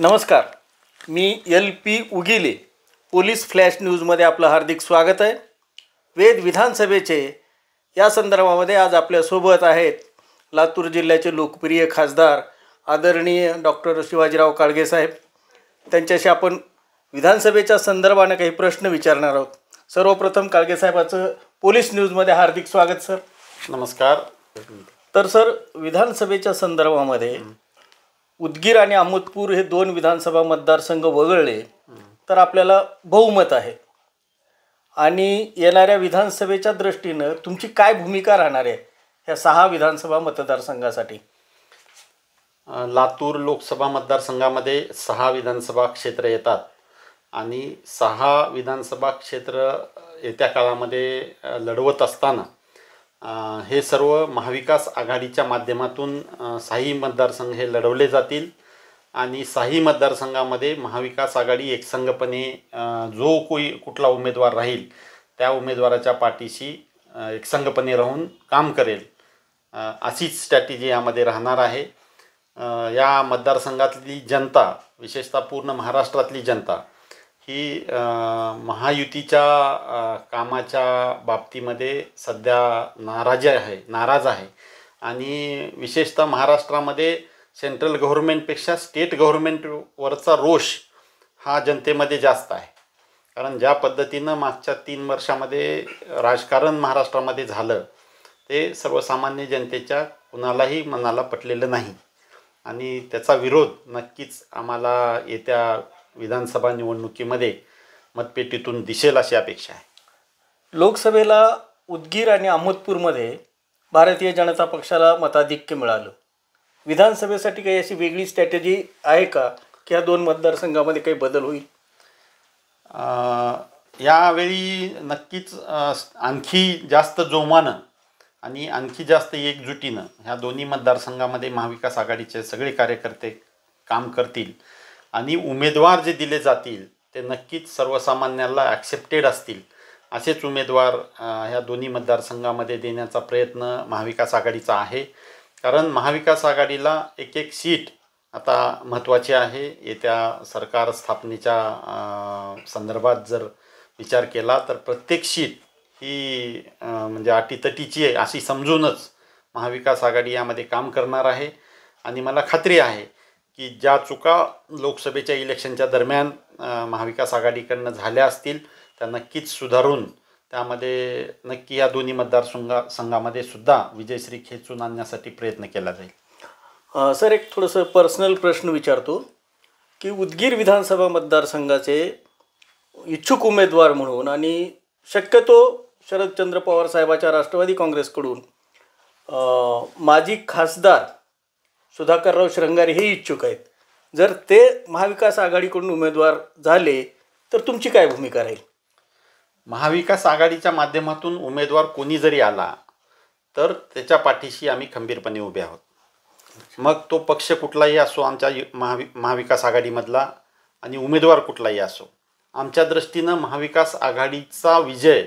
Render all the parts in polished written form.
नमस्कार, मी LP उगिले police flash न्यूजमध्ये आपलं हार्दिक स्वागत आहे. वेद विधानसभेचे या संदर्भामध्ये आज आपल्यासोबत आहेत लातूर जिल्ह्याचे लोकप्रिय खासदार आदरणीय डॉक्टर शिवाजीराव काळगे साहेब. त्यांच्याशी आपण विधानसभेच्या संदर्भाने काही प्रश्न विचारणार आहोत. सर्वप्रथम काळगे साहेबाचं पोलीस न्यूजमध्ये हार्दिक स्वागत सर. नमस्कार. तर सर, विधानसभेच्या संदर्भामध्ये उदगीर आणि अहमदपूर हे दोन विधानसभा मतदारसंघ वगळले तर आपल्याला बहुमत आहे आणि येणाऱ्या विधानसभेच्या दृष्टीनं तुमची काय भूमिका राहणार आहे ह्या 6 विधानसभा मतदारसंघासाठी? लातूर लोकसभा मतदारसंघामध्ये 6 विधानसभा क्षेत्र येतात आणि 6 विधानसभा क्षेत्र येत्या काळामध्ये लढवत असताना हे सर्व महाविकास आघाडीच्या माध्यमातून 6 मतदारसंघ हे लढवले जातील आणि 6 मतदारसंघामध्ये महाविकास आघाडी एकसंघपणे जो कुठला उमेदवार राहील त्या उमेदवाराच्या पाठीशी एकसंघपणे राहून काम करेल अशीच स्ट्रॅटेजी यामध्ये राहणार आहे. या मतदारसंघातली जनता, विशेषतः पूर्ण महाराष्ट्रातली जनता ही महायुतीच्या कामाच्या बाबतीमध्ये सध्या नाराज आहे आणि विशेषतः महाराष्ट्रामध्ये सेंट्रल गव्हर्नमेंटपेक्षा स्टेट गव्हर्नमेंटवरचा रोष हा जनतेमध्ये जास्त आहे. कारण ज्या पद्धतीनं मागच्या 3 वर्षामध्ये राजकारण महाराष्ट्रामध्ये झालं ते सर्वसामान्य जनतेच्या कुणालाही मनाला पटलेलं नाही आणि त्याचा विरोध नक्कीच आम्हाला येत्या विधानसभा निवडणुकीमध्ये मतपेटीतून दिसेल अशी अपेक्षा आहे. लोकसभेला उदगीर आणि अहमदपूरमध्ये भारतीय जनता पक्षाला मताधिक्य मिळालं. विधानसभेसाठी काही अशी वेगळी स्ट्रॅटेजी आहे का की ह्या 2 मतदारसंघामध्ये काही बदल होईल? यावेळी नक्कीच आणखी जास्त जोमानं आणि आणखी जास्त एकजुटीनं ह्या दोन्ही मतदारसंघामध्ये महाविकास आघाडीचे सगळे कार्यकर्ते काम करतील आणि उमेदवार जे दिले जातील ते नक्कीच सर्वसामान्याला ॲक्सेप्टेड असतील असेच उमेदवार ह्या दोन्ही मतदारसंघामध्ये देण्याचा प्रयत्न महाविकास आघाडीचा आहे. कारण महाविकास आघाडीला एक सीट आता महत्त्वाची आहे. येत्या सरकार स्थापनेच्या संदर्भात जर विचार केला तर प्रत्येक सीट ही म्हणजे अटीतटीची आहे अशी समजूनच महाविकास आघाडी यामध्ये काम करणार आहे आणि मला खात्री आहे की ज्या चुका लोकसभेच्या इलेक्शनच्या दरम्यान महाविकास आघाडीकडनं झाल्या असतील त्या नक्कीच सुधारून त्यामध्ये नक्की या दोन्ही मतदारसंघामध्ये सुद्धा विजयश्री खेचून आणण्यासाठी प्रयत्न केला जाईल. सर, एक थोडंसं पर्सनल प्रश्न विचारतो की उदगीर विधानसभा मतदारसंघाचे इच्छुक उमेदवार म्हणून आणि शक्यतो शरदचंद्र पवार साहेबाच्या राष्ट्रवादी काँग्रेसकडून माजी खासदार सुधाकरराव श्रंगारे हे इच्छुक आहेत. जर ते महाविकास आघाडीकडून उमेदवार झाले तर तुमची काय भूमिका राहील? महाविकास आघाडीच्या माध्यमातून उमेदवार कोणी जरी आला तर त्याच्या पाठीशी आम्ही खंबीरपणे उभे आहोत. मग तो पक्ष कुठलाही असो आमच्या महाविकास आघाडीमधला आणि उमेदवार कुठलाही असो, आमच्या दृष्टीनं महाविकास आघाडीचा विजय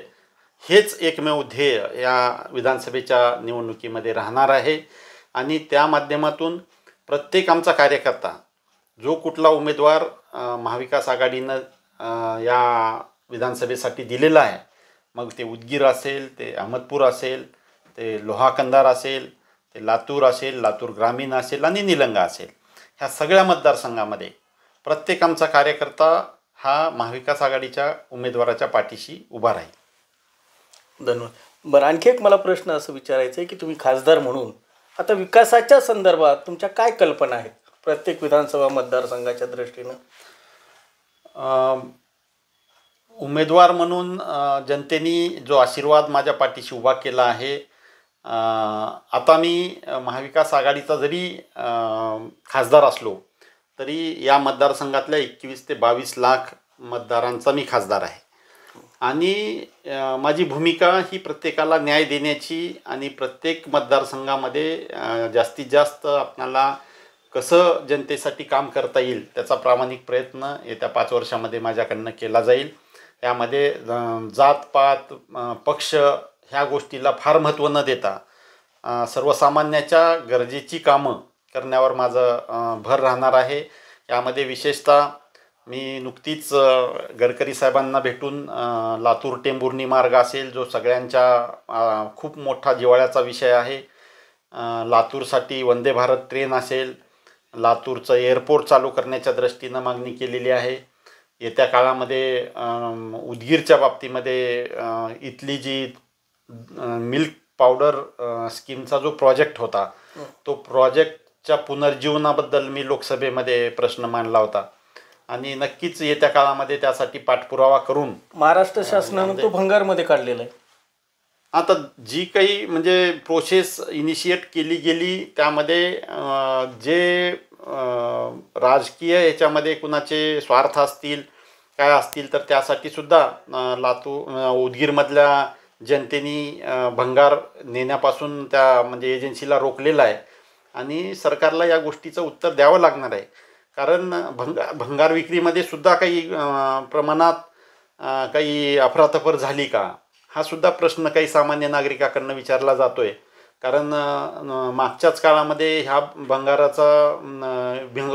हेच एकमेव ध्येय या विधानसभेच्या निवडणुकीमध्ये राहणार आहे आणि त्या माध्यमातून प्रत्येक आमचा कार्यकर्ता जो कुठला उमेदवार महाविकास आघाडीनं या विधानसभेसाठी दिलेला आहे, मग ते उदगीर असेल, ते अहमदपूर असेल, ते लोहा कंधार असेल, ते लातूर असेल, लातूर ग्रामीण असेल आणि निलंगा असेल, ह्या सगळ्या मतदारसंघामध्ये प्रत्येक आमचा कार्यकर्ता हा महाविकास आघाडीच्या उमेदवाराच्या पाठीशी उभा राहील. धन्यवाद. बरं, आणखी एक मला प्रश्न असं विचारायचं आहे की तुम्ही खासदार म्हणून आता विकासाच्या संदर्भात तुमच्या काय कल्पना आहेत प्रत्येक विधानसभा मतदारसंघाच्या दृष्टीनं? उमेदवार म्हणून जनतेने जो आशीर्वाद माझ्या पाठीशी उभा केला आहे, आता मी महाविकास आघाडीचा जरी खासदार असलो तरी या मतदारसंघातल्या 21 ते 22 लाख मतदारांचा मी खासदार आहे आणि माझी भूमिका ही प्रत्येकाला न्याय देण्याची आणि प्रत्येक मतदारसंघामध्ये जास्तीत जास्त आपल्याला कसं जनतेसाठी काम करता येईल त्याचा प्रामाणिक प्रयत्न येत्या 5 वर्षामध्ये माझ्याकडनं केला जाईल. यामध्ये जातपात पक्ष ह्या गोष्टीला फार महत्त्व न देता सर्वसामान्याच्या गरजेची कामं करण्यावर माझं भर राहणार आहे. यामध्ये विशेषतः मी नुकतीच गडकरी साहेबांना भेटून लातूर टेंभुर्णी मार्ग असेल, जो सगळ्यांच्या खूप मोठा जिव्हाळ्याचा विषय आहे, लातूरसाठी वंदे भारत ट्रेन असेल, लातूरचं एअरपोर्ट चालू करण्याच्या दृष्टीनं मागणी केलेली आहे. येत्या काळामध्ये उदगीरच्या बाबतीमध्ये इथली जी मिल्क पावडर स्कीमचा जो प्रोजेक्ट होता, तो प्रोजेक्टच्या पुनर्जीवनाबद्दल मी लोकसभेमध्ये प्रश्न मांडला होता आणि नक्कीच येत्या काळामध्ये त्यासाठी पाठपुरावा करून महाराष्ट्र शासनानं तो भंगारमध्ये काढलेला आहे. आता जी काही म्हणजे प्रोसेस इनिशिएट केली गेली त्यामध्ये जे राजकीय ह्याच्यामध्ये कुणाचे स्वार्थ असतील काय असतील तर त्यासाठी सुद्धा उदगीरमधल्या जनतेनी भंगार नेण्यापासून त्या म्हणजे एजन्सीला रोखलेलं आहे आणि सरकारला या गोष्टीचं उत्तर द्यावं लागणार आहे. कारण भंगार विक्रीमध्ये सुद्धा काही प्रमाणात काही अफरातफर झाली का, हा सुद्धा प्रश्न काही सामान्य नागरिकाकडनं विचारला जातो आहे. कारण मागच्याच काळामध्ये ह्या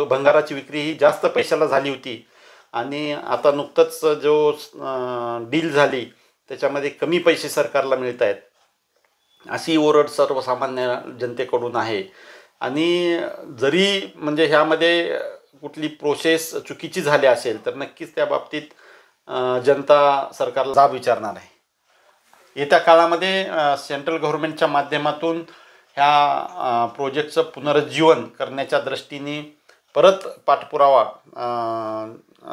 भंगाराची विक्री ही जास्त पैशाला झाली होती आणि आता नुकतंच जो डील झाली त्याच्यामध्ये कमी पैसे सरकारला मिळत आहेत, अशी ओरड सर्वसामान्य जनतेकडून आहे. आणि जरी म्हणजे ह्यामध्ये कुठली प्रोसेस चुकीची झाली असेल तर नक्कीच त्या बाबतीत जनता सरकारला जाब विचारणार आहे. येत्या काळामध्ये सेंट्रल गव्हर्नमेंटच्या माध्यमातून ह्या प्रोजेक्टचं पुनरुज्जीवन करण्याच्या दृष्टीने परत पाठपुरावा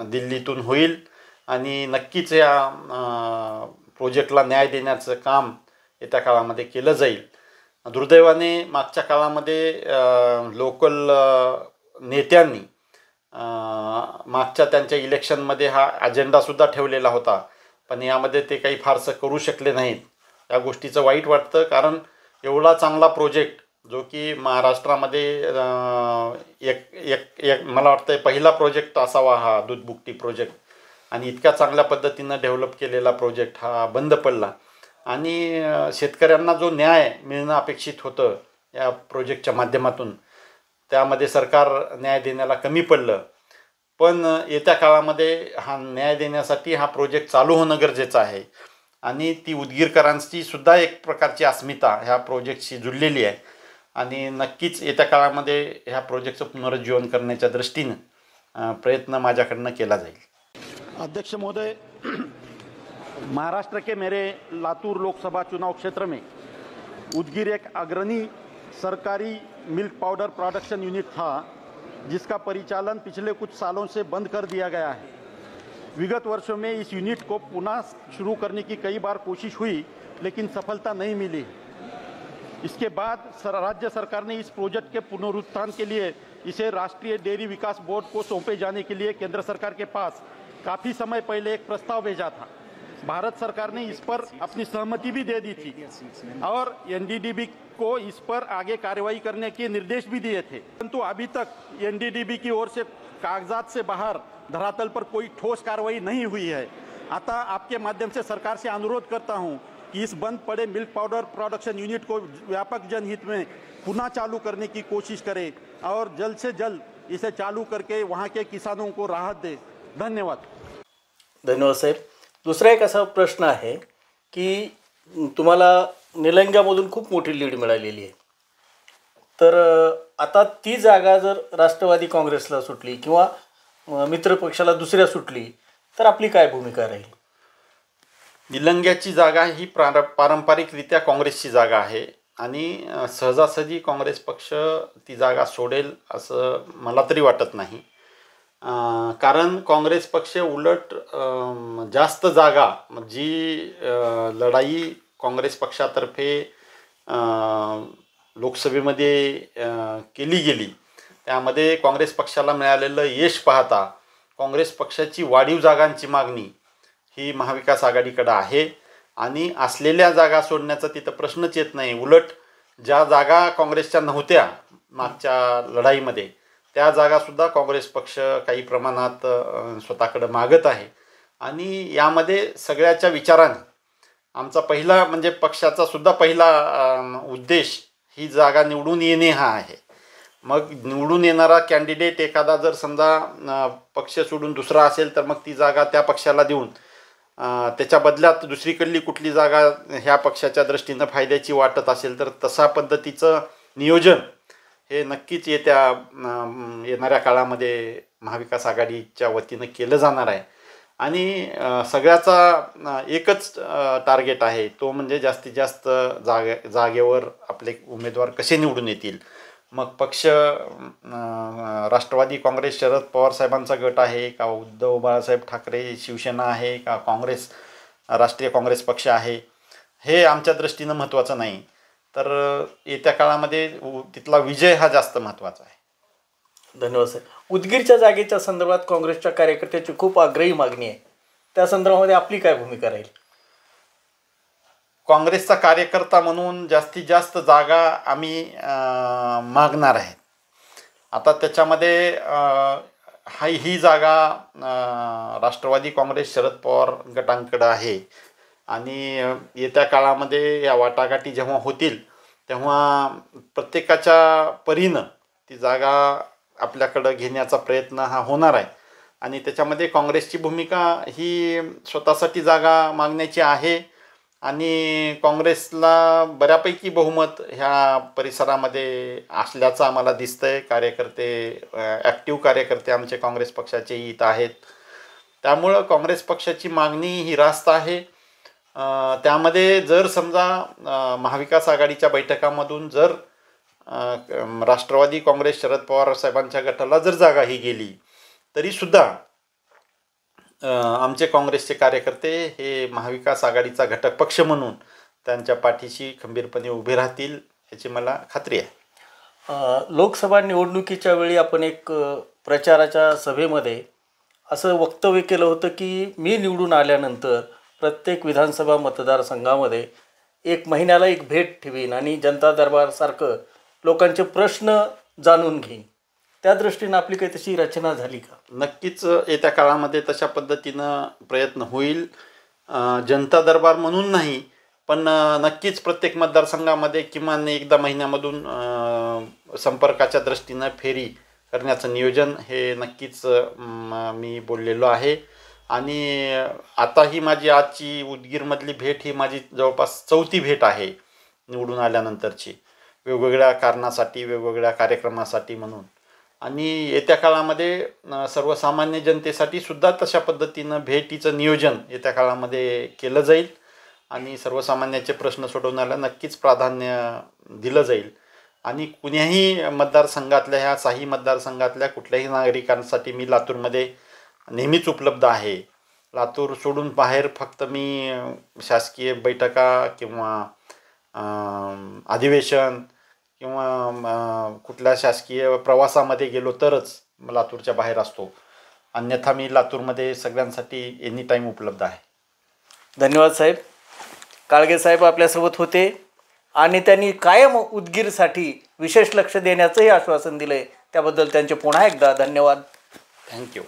दिल्लीतून होईल आणि नक्कीच या प्रोजेक्टला न्याय देण्याचं काम येत्या काळामध्ये केलं जाईल. दुर्दैवाने मागच्या काळामध्ये लोकल नेत्यांनी मागच्या त्यांच्या इलेक्शनमध्ये हा अजेंडासुद्धा ठेवलेला होता, पण यामध्ये ते काही फारसं करू शकले नाहीत. या गोष्टीचं वाईट वाटतं, कारण एवढा चांगला प्रोजेक्ट जो की महाराष्ट्रामध्ये एक मला वाटतं पहिला प्रोजेक्ट असावा हा दूधबुकटी प्रोजेक्ट, आणि इतक्या चांगल्या पद्धतीनं डेव्हलप केलेला प्रोजेक्ट हा बंद पडला आणि शेतकऱ्यांना जो न्याय मिळणं अपेक्षित होतं या प्रोजेक्टच्या माध्यमातून त्यामध्ये सरकार न्याय देण्याला कमी पडलं. पण येत्या काळामध्ये हा न्याय देण्यासाठी हा प्रोजेक्ट चालू होणं गरजेचं आहे आणि ती उदगीरकरांची सुद्धा एक प्रकारची अस्मिता ह्या प्रोजेक्टशी जुळलेली आहे आणि नक्कीच येत्या काळामध्ये ह्या प्रोजेक्टचं पुनरुज्जीवन करण्याच्या दृष्टीनं प्रयत्न माझ्याकडनं केला जाईल. अध्यक्ष महोदय, महाराष्ट्र के मेरे लातूर लोकसभा चुनाव क्षेत्र में उदगीर एक अग्रणी सरकारी मिल्क पाउडर प्रोडक्शन यूनिट था, जिसका परिचालन पिछले कुछ सालों से बंद कर दिया गया है. विगत वर्षों में इस यूनिट को पुनः शुरू करने की कई बार कोशिश हुई, लेकिन सफलता नहीं मिली. इसके बाद राज्य सरकार ने इस प्रोजेक्ट के पुनरुत्थान के लिए इसे राष्ट्रीय डेयरी विकास बोर्ड को सौंपे जाने के लिए केंद्र सरकार के पास काफ़ी समय पहले एक प्रस्ताव भेजा था. भारत सरकार ने इस पर अपनी सहमति भी दे दी थी और एनडीडीबी को इस पर आगे कार्रवाई करने के निर्देश भी दिए थे, परंतु अभी तक एनडीडीबी की ओर से कागजात से बाहर धरातल पर कोई ठोस कार्रवाई नहीं हुई है. अतः आपके माध्यम से सरकार से अनुरोध करता हूं कि इस बंद पड़े मिल्क पाउडर प्रोडक्शन यूनिट को व्यापक जनहित में पुनः चालू करने की कोशिश करें और जल्द से जल्द इसे चालू करके वहां के किसानों को राहत दे. धन्यवाद. धन्यवाद साहेब. दुसरा एक असा प्रश्न आहे की तुम्हाला निलंग्यामधून खूप मोठी लीड मिळालेली आहे, तर आता ती जागा जर राष्ट्रवादी काँग्रेसला सुटली किंवा मित्रपक्षाला दुसऱ्या सुटली तर आपली काय भूमिका राहील? निलंग्याची जागा ही पारंपरिकरित्या काँग्रेसची जागा आहे आणि सहजासहजी काँग्रेस पक्ष ती जागा सोडेल असं मला तरी वाटत नाही. कारण काँग्रेस पक्ष उलट जास्त जागा जी लढाई काँग्रेस पक्षातर्फे लोकसभेमध्ये केली गेली त्यामध्ये काँग्रेस पक्षाला मिळालेलं यश पाहता काँग्रेस पक्षाची वाढीव जागांची मागणी ही महाविकास आघाडीकडे आहे आणि असलेल्या जागा सोडण्याचा तिथं प्रश्नच येत नाही. उलट ज्या जागा काँग्रेसच्या नव्हत्या मागच्या लढाईमध्ये त्या जागासुद्धा काँग्रेस पक्ष काही प्रमाणात स्वतःकडे मागत आहे आणि यामध्ये सगळ्याच्या विचाराने आमचा पहिला म्हणजे पक्षाचा सुद्धा पहिला उद्देश ही जागा निवडून येणे हा आहे. मग निवडून येणारा कॅन्डिडेट एखादा जर समजा पक्ष सोडून दुसरा असेल तर मग ती जागा त्या पक्षाला देऊन त्याच्या बदल्यात दुसरीकडली कुठली जागा ह्या पक्षाच्या दृष्टीनं फायद्याची वाटत असेल तर तसा पद्धतीचं नियोजन हे नक्कीच येणाऱ्या काळामध्ये महाविकास आघाडीच्या वतीनं केलं जाणार आहे. आणि सगळ्याचा एकच टार्गेट आहे, तो म्हणजे जास्तीत जास्त जागेवर आपले उमेदवार कसे निवडून येतील. मग पक्ष राष्ट्रवादी काँग्रेस शरद पवार साहेबांचा गट आहे का, उद्धव बाळासाहेब ठाकरे शिवसेना आहे का, काँग्रेस राष्ट्रीय काँग्रेस पक्ष आहे, हे आमच्या दृष्टीनं महत्त्वाचं नाही. तर येत्या काळामध्ये तिथला विजय हा जास्त महत्त्वाचा आहे. धन्यवाद साहेब. उदगीरच्या जागेच्या संदर्भात काँग्रेसच्या कार्यकर्त्याची खूप आग्रही मागणी आहे, त्या संदर्भामध्ये आपली काय भूमिका राहील? काँग्रेसचा कार्यकर्ता म्हणून जास्तीत जास्त जागा आम्ही मागणार आहेत. आता त्याच्यामध्ये ही जागा राष्ट्रवादी काँग्रेस शरद पवार गटांकडं आहे आणि येत्या काळामध्ये या वाटाघाटी जेव्हा होतील तेव्हा प्रत्येकाच्या परीनं ती जागा आपल्याकडं घेण्याचा प्रयत्न हा होणार आहे. आणि त्याच्यामध्ये काँग्रेसची भूमिका ही स्वतःसाठी जागा मागण्याची आहे आणि काँग्रेसला बऱ्यापैकी बहुमत ह्या परिसरामध्ये असल्याचं आम्हाला दिसतंय. ॲक्टिव्ह कार्यकर्ते आमचे काँग्रेस पक्षाचे इथं आहेत, त्यामुळं काँग्रेस पक्षाची मागणी ही रास्त आहे. त्यामध्ये जर समजा महाविकास आघाडीच्या बैठकामधून जर राष्ट्रवादी काँग्रेस शरद पवार साहेबांच्या गटाला जर जागा ही गेली तरीसुद्धा आमचे काँग्रेसचे कार्यकर्ते हे महाविकास आघाडीचा घटक पक्ष म्हणून त्यांच्या पाठीशी खंबीरपणे उभे राहतील याची मला खात्री आहे. लोकसभा निवडणुकीच्या वेळी आपण एक प्रचाराच्या सभेमध्ये असं वक्तव्य केलं होतं की मी निवडून आल्यानंतर प्रत्येक विधानसभा मतदारसंघामध्ये 1 महिन्याला एक भेट ठेवीन आणि जनता दरबारसारखं लोकांचे प्रश्न जाणून घेईन. त्या दृष्टीनं आपली काही तशी रचना झाली का? नक्कीच येत्या काळामध्ये तशा पद्धतीनं प्रयत्न होईल. जनता दरबार म्हणून नाही, पण नक्कीच प्रत्येक मतदारसंघामध्ये किमान एकदा महिन्यामधून संपर्काच्या दृष्टीनं फेरी करण्याचं नियोजन हे नक्कीच मी बोललेलो आहे. आणि आता ही माझी आजची उदगीरमधली भेट ही माझी जवळपास 4थी भेट आहे निवडून आल्यानंतरची, वेगवेगळ्या कारणासाठी वेगवेगळ्या कार्यक्रमासाठी म्हणून. आणि येत्या काळामध्ये सर्वसामान्य जनतेसाठी सुद्धा तशा पद्धतीनं भेटीचं नियोजन येत्या काळामध्ये केलं जाईल आणि सर्वसामान्याचे प्रश्न सोडवण्याला नक्कीच प्राधान्य दिलं जाईल. आणि कुण्याही मतदारसंघातल्या ह्या 6 मतदारसंघातल्या कुठल्याही नागरिकांसाठी मी लातूरमध्ये नेहमीच उपलब्ध आहे. लातूर सोडून बाहेर फक्त मी शासकीय बैठका किंवा अधिवेशन किंवा कुठल्या शासकीय प्रवासामध्ये गेलो तरच लातूरच्या बाहेर असतो, अन्यथा मी लातूरमध्ये सगळ्यांसाठी एनी टाईम उपलब्ध आहे. धन्यवाद साहेब. काळगे साहेब आपल्यासोबत होते आणि त्यांनी कायम उदगीरसाठी विशेष लक्ष देण्याचंही आश्वासन दिलं आहे, त्याबद्दल त्यांचे पुन्हा एकदा धन्यवाद. थँक्यू.